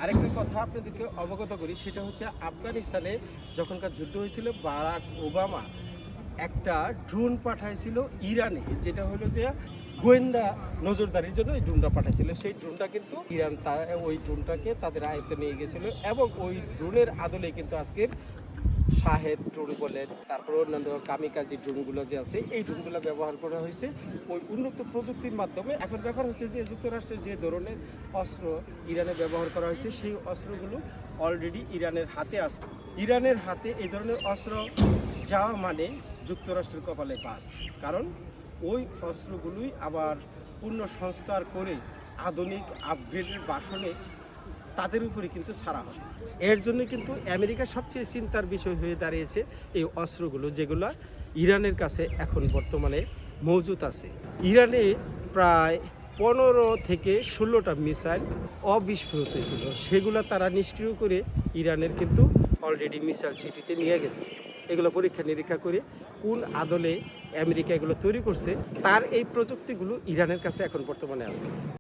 আরেকটা কথা আপনাদেরকে অবগত করি, সেটা হচ্ছে আফগানিস্তানে যখনকার যুদ্ধ হয়েছিল, বারাক ওবামা একটা ড্রোন পাঠাইছিল ইরানে, যেটা হলো যে গোয়েন্দা নজরদারির জন্য এই ড্রোনটা পাঠাইছিল। সেই ড্রোনটা কিন্তু ইরান ওই ড্রোনটাকে তাদের আয়ত্তে নিয়ে গেছিল, এবং ওই ড্রোনের আদলে কিন্তু আজকের শাহেদ ড্রোন বলেন, তারপর অন্যান্য কামিকাজি ড্রোনগুলো যে আছে, এই ড্রোনগুলো ব্যবহার করা হয়েছে ওই উন্নত প্রযুক্তির মাধ্যমে। এখন ব্যাপার হচ্ছে যে যুক্তরাষ্ট্রের যে ধরনের অস্ত্র ইরানে ব্যবহার করা হয়েছে, সেই অস্ত্রগুলো অলরেডি ইরানের হাতে আছে। ইরানের হাতে এই ধরনের অস্ত্র যাওয়া মানে যুক্তরাষ্ট্রের কপালে বাস, কারণ ওই অস্ত্রগুলোই আবার পূর্ণ সংস্কার করে আধুনিক আপগ্রেডের বাসনে তাদের উপরে কিন্তু ছাড়া হবে। এর জন্য কিন্তু আমেরিকার সবচেয়ে চিন্তার বিষয় হয়ে দাঁড়িয়েছে এই অস্ত্রগুলো, যেগুলো ইরানের কাছে এখন বর্তমানে মজুত আছে। ইরানে প্রায় 15 থেকে 16টা মিসাইল অবিস্ফোরিত ছিল, সেগুলো তারা নিষ্ক্রিয় করে ইরানের কিন্তু অলরেডি মিসাইল সিটিতে নিয়ে গেছে। এগুলো পরীক্ষা নিরীক্ষা করে কোন আদলে আমেরিকা এগুলো তৈরি করছে, তার এই প্রযুক্তিগুলো ইরানের কাছে এখন বর্তমানে আছে।